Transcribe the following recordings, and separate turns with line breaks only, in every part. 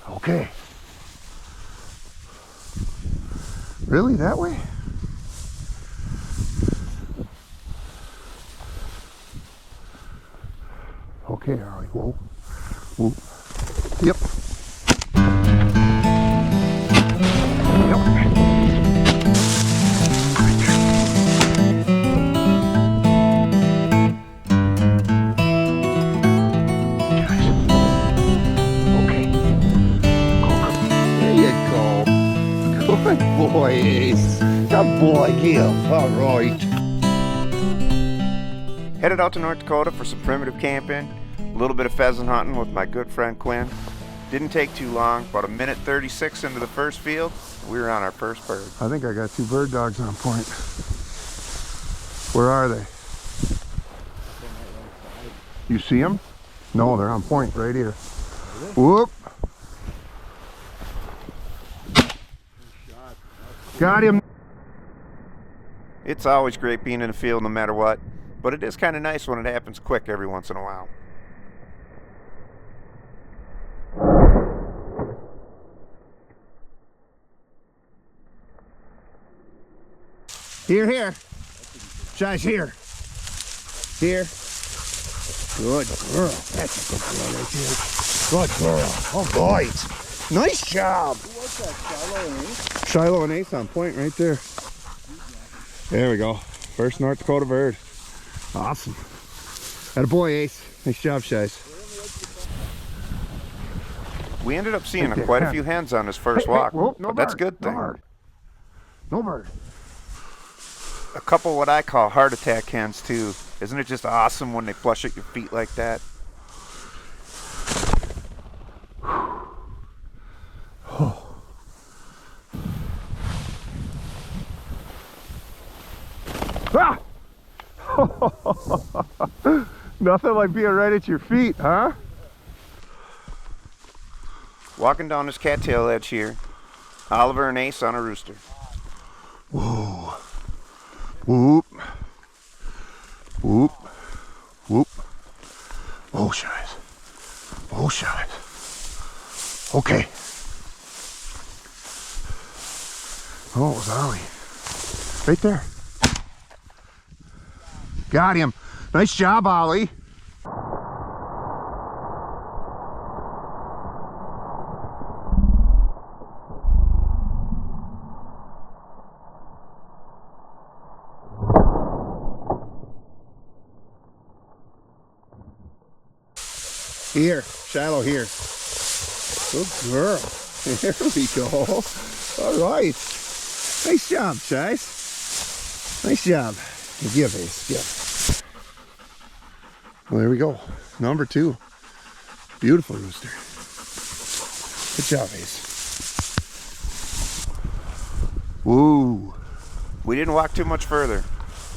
Okay. Really, that way? Okay, Harley. Whoa. Whoa. Yep. Good boy, Ace. Good boy, give. All right.
Headed out to North Dakota for some primitive camping, a little bit of pheasant hunting with my good friend Quinn. Didn't take too long, about 1:36 into the first field, we were on our first bird.
I think I got 2 bird dogs on point. Where are they? You see them? No, they're on point right here. Whoop. Got him.
It's always great being in the field no matter what, but it is kind of nice when it happens quick every once in a while.
Here, here. Josh, here. Here. Good girl. That's a good girl right there. Good girl. Oh, boy. Nice job.
Who was that, Shiloh and Ace?
Shiloh and Ace on point right there. There we go. First North Dakota bird. Awesome. Attaboy, Ace. Nice job, Shies.
We ended up seeing quite a few hens on his first walk,
Whoa,
but that's a good thing.
No bird. No bird.
A couple what I call heart attack hens too. Isn't it just awesome when they flush at your feet like that?
Ah! Nothing like being right at your feet, huh?
Walking down this cattail edge here, Oliver and Ace on a rooster.
Whoa. Whoop. Whoop. Whoop. Oh, Shies. Oh, Shies. Okay. Oh, it was Ollie. Right there. Got him. Nice job, Ollie. Here, Shiloh, here. Good girl. There we go. All right. Nice job, Shies. Nice job. Give, Ace, give. Well, there we go. Number 2. Beautiful rooster. Good job, Ace. Woo.
We didn't walk too much further.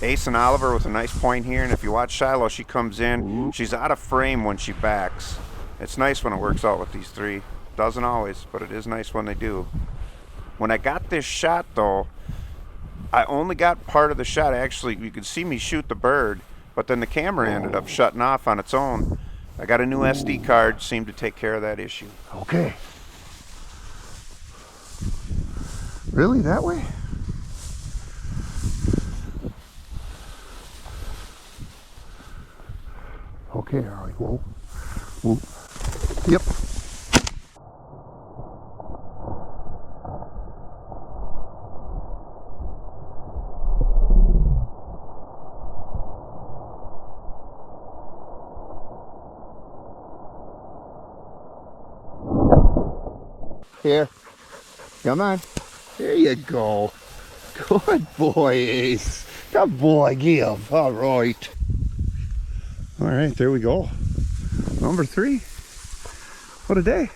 Ace and Oliver with a nice point here, and if you watch Shiloh, she comes in.
Ooh.
She's out of frame when she backs. It's nice when it works out with these 3. Doesn't always, but it is nice when they do. When I got this shot, though, I only got part of the shot. Actually, you could see me shoot the bird, but then the camera ended up shutting off on its own. I got a new SD card, seemed to take care of that issue.
Okay. Really, that way? Okay, Harley. Whoa. Whoa. Yep. Here. Come on. There you go. Good boy, Ace. Good boy, give. All right. All right, there we go. Number 3. What a day.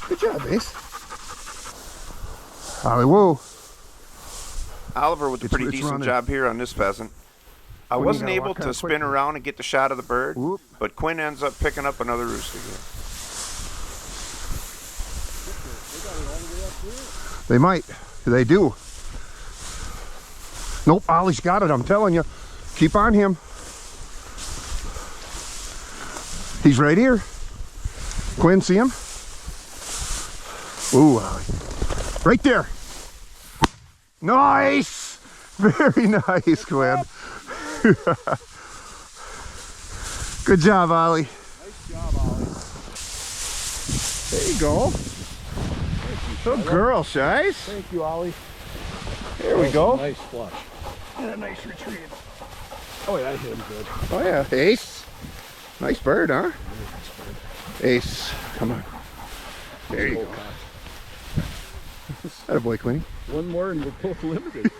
Good job, Ace. Holly, whoa.
Oliver with a pretty decent
running.
job here on this pheasant. I
Well,
wasn't
you gotta
able
walk
to
kinda
spin
quickly.
around and get the shot of the bird,
Whoop.
but Quinn ends up picking up another rooster here.
They might. They do. Nope, Ollie's got it, I'm telling you. Keep on him. He's right here. Quinn, see him? Ooh, right there. Nice. Very nice, Quinn. Good job, Ollie.
Nice job, Ollie.
There you go. Good girl, Shies.
Thank you, Ollie.
There we go.
Nice flush. And a nice retrieve. Oh yeah, I hit him good.
Oh yeah, Ace. Nice bird, huh? Ace, come on. There you go. Attaboy, Quinny.
One more and we're both limited.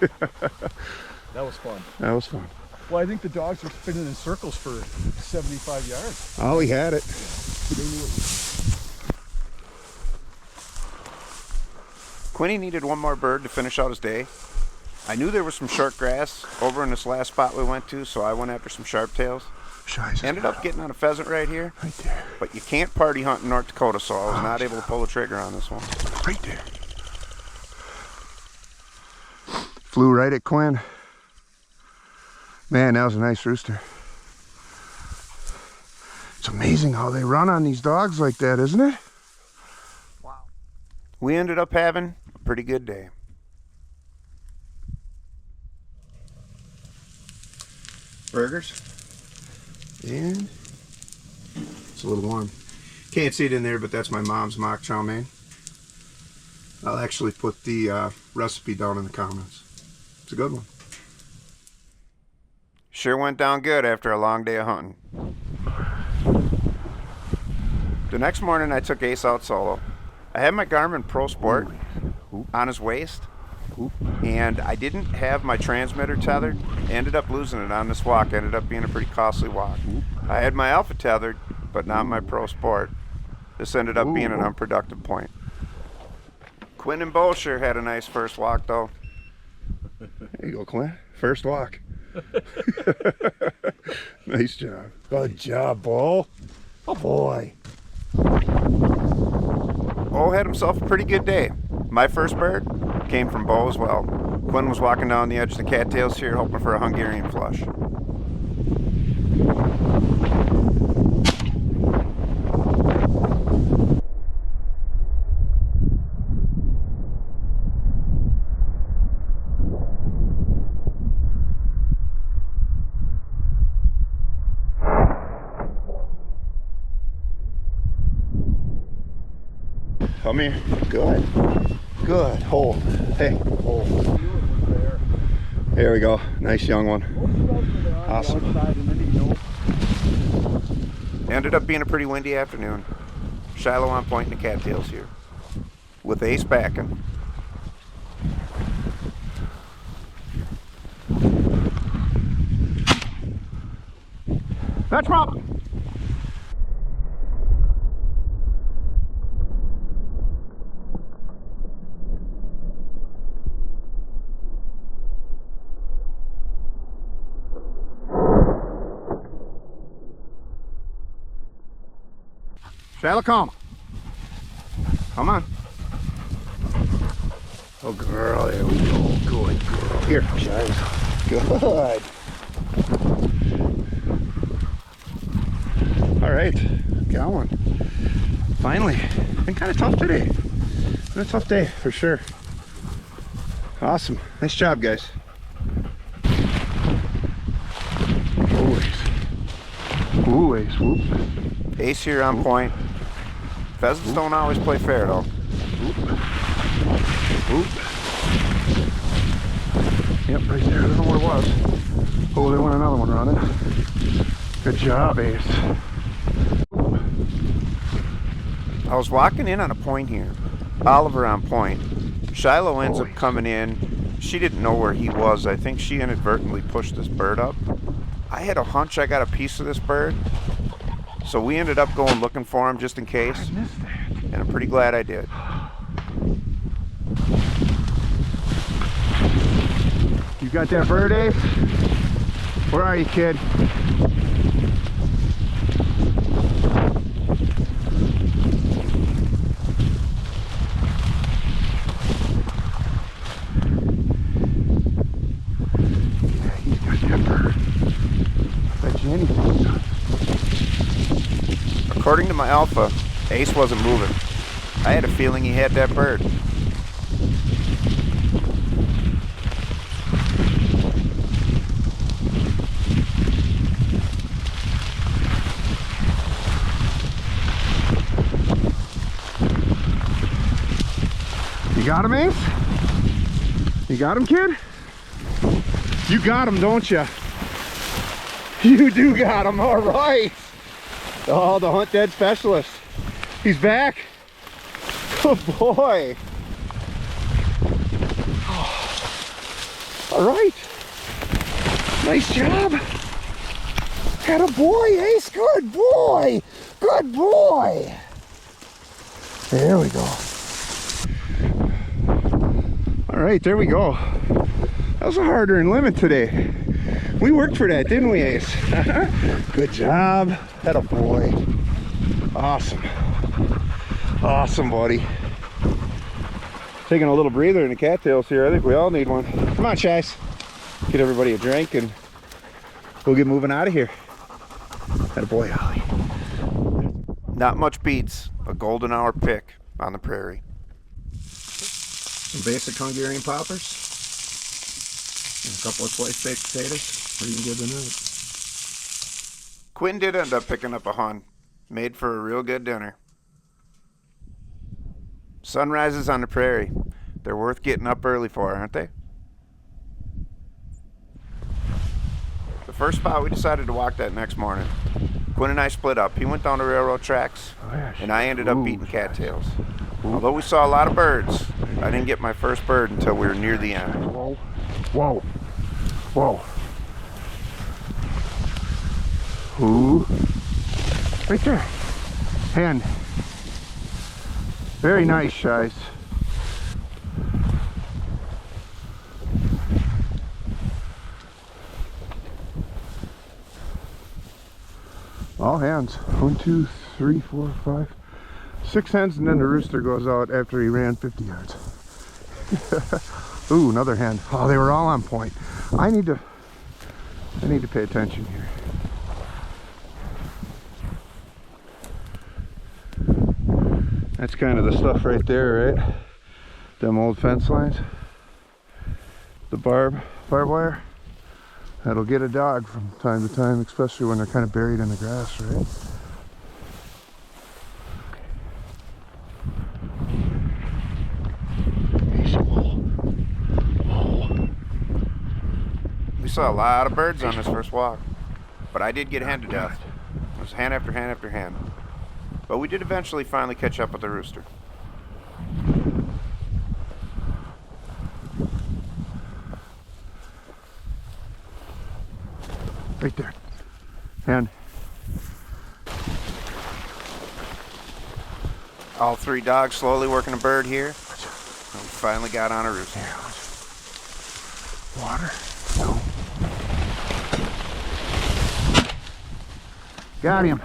That was fun.
That was fun.
Well, I think the dogs were spinning in circles for 75 yards.
Ollie had it.
They knew it was...
Quinny needed one more bird to finish out his day. I knew there was some short grass over in this last spot we went to, so I went after some sharptails.
Shies.
Ended up getting on a pheasant right here.
Right there.
But you can't party hunt in North Dakota, so I was not able to pull the trigger on this one.
Right there. Flew right at Quinn. Man, that was a nice rooster. It's amazing how they run on these dogs like that, isn't it?
Wow. We ended up having a pretty good day.
Burgers. And it's a little warm. Can't see it in there, but that's my mom's mock chow mein. I'll actually put the recipe down in the comments. It's a good one.
Sure went down good after a long day of hunting. The next morning I took Ace out solo. I had my Garmin Pro Sport on his waist, and I didn't have my transmitter tethered. Ended up losing it on this walk. Ended up being a pretty costly walk. I had my Alpha tethered, but not my Pro Sport. This ended up being an unproductive point. Quinn and Bo sure had a nice first walk though.
There you go, Quinn. First walk. Nice job. Good job, Bo. Oh boy.
Bo had himself a pretty good day. My first bird came from Bo as well. Quinn was walking down the edge of the cattails here hoping for a Hungarian flush.
Come here. Good. Good. Hold. Hey, hold. There we go. Nice young one. Awesome.
Ended up being a pretty windy afternoon. Shiloh on point in the cattails here. With Ace backing.
That's Rob. Shiloh, come. Come on. Oh, girl, there we go. Good girl. Here, Shiloh. Good. All right, got one. Finally. Been kind of tough today. Been a tough day for sure. Awesome. Nice job, guys. Ooh, Ace. Whoop.
Ace here on point. Pheasants don't always play fair though.
Oop. Yep, right there. I don't know what it was. Oh, they want another one running. Good job, Ace.
I was walking in on a point here. Oliver on point. Shiloh ends up coming in. She didn't know where he was. I think she inadvertently pushed this bird up. I had a hunch I got a piece of this bird. So we ended up going looking for him just in case. And I'm pretty glad I did.
You got that bird, Ace? Where are you, kid? Yeah, he's got that bird. I bet you anything.
According to my alpha, Ace wasn't moving. I had a feeling he had that bird.
You got him, Ace? You got him, kid? You got him, don't you? You do got him, all right. Oh, the hunt dead specialist. He's back. Good boy. All right. Nice job. Had a boy, Ace. Good boy. Good boy. There we go. All right, there we go. That was a hard-earned limit today. We worked for that, didn't we, Ace? Good job. Had a boy. Awesome. Awesome, buddy. Taking a little breather in the cattails here. I think we all need one. Come on, Shies. Get everybody a drink and we'll get moving out of here. Had a boy, Ollie.
Not much beats a golden hour pick on the prairie.
Some basic Hungarian poppers. And a couple of sliced baked potatoes. Pretty good tonight.
Quinn did end up picking up a hunt. Made for a real good dinner. Sunrises on the prairie. They're worth getting up early for, aren't they? The first spot we decided to walk that next morning. Quinn and I split up. He went down the railroad tracks, and I ended up beating cattails. Although we saw a lot of birds, I didn't get my first bird until we were near the end.
Whoa. Whoa. Whoa. Ooh. Right there. Hand. Very nice, Shies. All hands. 1, 2, 3, 4, 5, 6 hens, and then the rooster goes out after he ran 50 yards. Ooh, another hen. Oh, they were all on point. I need to pay attention here. That's kind of the stuff right there, right? Them old fence lines. The barbed wire. That'll get a dog from time to time, especially when they're kind of buried in the grass, right?
We saw a lot of birds on this first walk, but I did get hand to death. It was hand after hand after hand. But we did eventually finally catch up with the rooster.
Right there. Hand.
All 3 dogs slowly working a bird here. And we finally got on a rooster.
Water. No. Got him.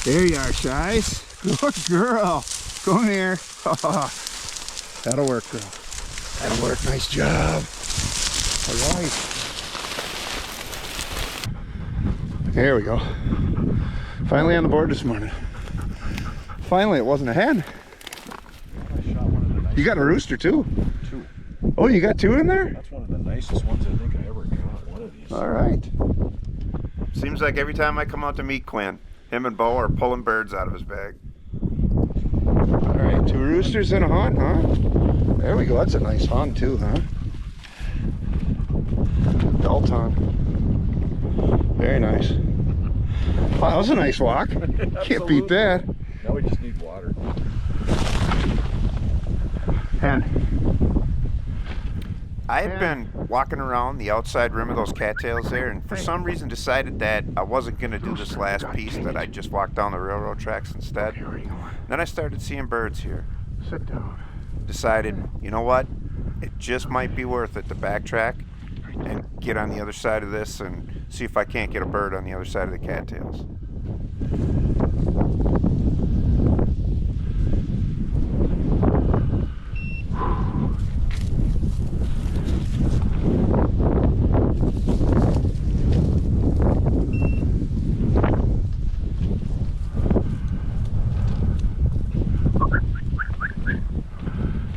There you are, Shies. Good girl. Come here. That'll work, girl. That'll work. Nice job. All right. There we go. Finally on the board this morning. Finally, it wasn't a hen. You got a rooster too?
2.
Oh, you got 2 in there?
That's one of the nicest ones I think I ever got. One of these.
All right.
Seems like every time I come out to meet Quinn, him and Bo are pulling birds out of his bag.
All right, 2 roosters and a hunt, huh? There we go. That's a nice hunt too, huh? Belt hunt. Very nice. Wow, that was a nice walk. Can't beat that.
Now we just need water.
Hen.
I had been walking around the outside rim of those cattails there, and for some reason decided that I wasn't going to do this last piece, that I just walked down the railroad tracks instead. Then I started seeing birds here.
Sit down.
Decided, you know what? It just might be worth it to backtrack and get on the other side of this and see if I can't get a bird on the other side of the cattails.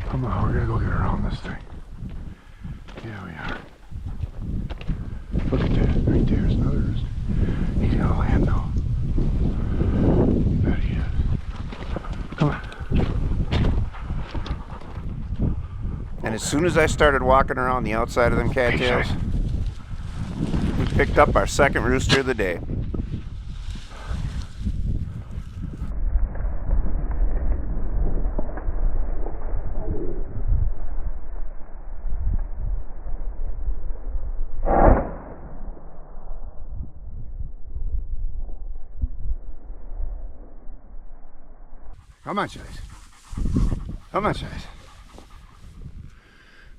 Come on, we're gonna go get around this thing. Yeah, we are. Look at that, right there's another rooster. He's gonna land though. You bet he is. Come on.
And as soon as I started walking around the outside of them cattails, we picked up our second rooster of the day.
Come on, Chase. Come on, Chase.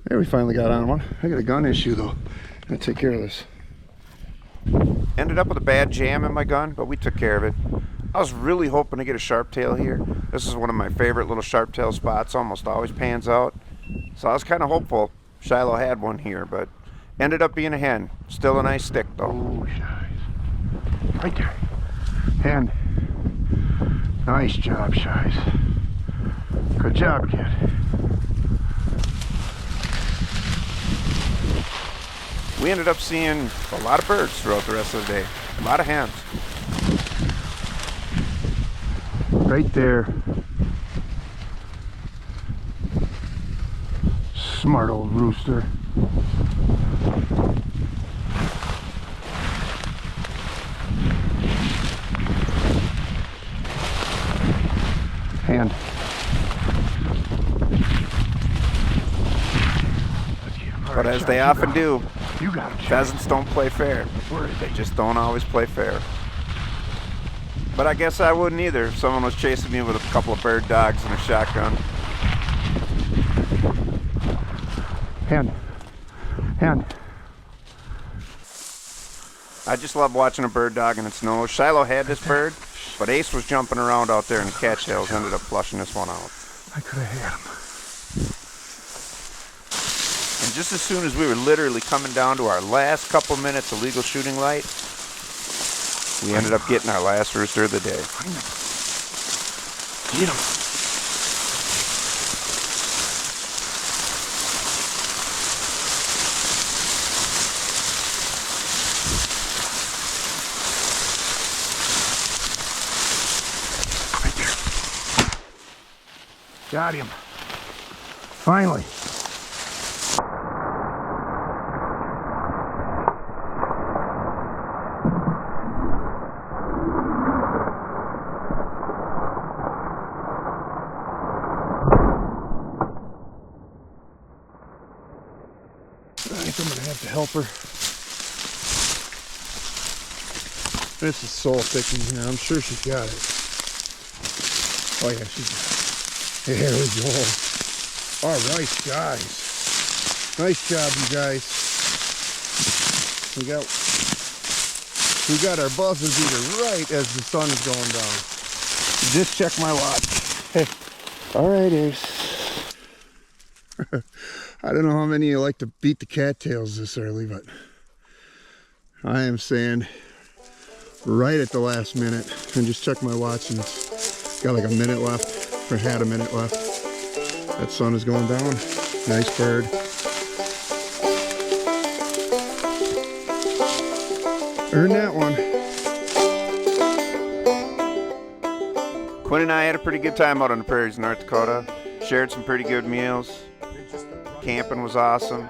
There, we finally got on one. I got a gun issue though. I'm gonna take care of this.
Ended up with a bad jam in my gun, but we took care of it. I was really hoping to get a sharptail here. This is one of my favorite little sharptail spots. Almost always pans out. So I was kind of hopeful Shiloh had one here, but ended up being a hen. Still a nice stick though.
Oh, Shies. Right there. Hand. Nice job, Shies. Good job, kid.
We ended up seeing a lot of birds throughout the rest of the day. A lot of hens.
Right there. Smart old rooster. Hand.
But as they often do,
You got it.
pheasants don't play fair. They just don't always play fair. But I guess I wouldn't either if someone was chasing me with a couple of bird dogs and a shotgun.
Hand. Hand.
I just love watching a bird dog in its nose. Shiloh had this bird, but Ace was jumping around out there and the cattails ended up flushing this one out.
I could have had him.
And just as soon as we were literally coming down to our last couple minutes of legal shooting light, we ended up getting our last rooster of the day.
Get him. Right there. Got him. Finally. I think I'm gonna have to help her. This is soul picking here. I'm sure she's got it. Oh yeah, she's got it. There we go. All right, guys. Nice job, you guys. We got our buzzer beater right as the sun is going down. Just check my watch. Hey. All right, Ace. I don't know how many of you like to beat the cattails this early, but I am saying right at the last minute. And just check my watch and it's got like a minute left, or had a minute left. That sun is going down. Nice bird. Earned that one.
Quinn and I had a pretty good time out on the prairies in North Dakota. Shared some pretty good meals. Camping was awesome.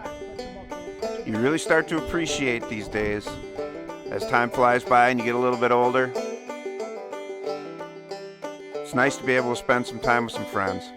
You really start to appreciate these days as time flies by and you get a little bit older. It's nice to be able to spend some time with some friends.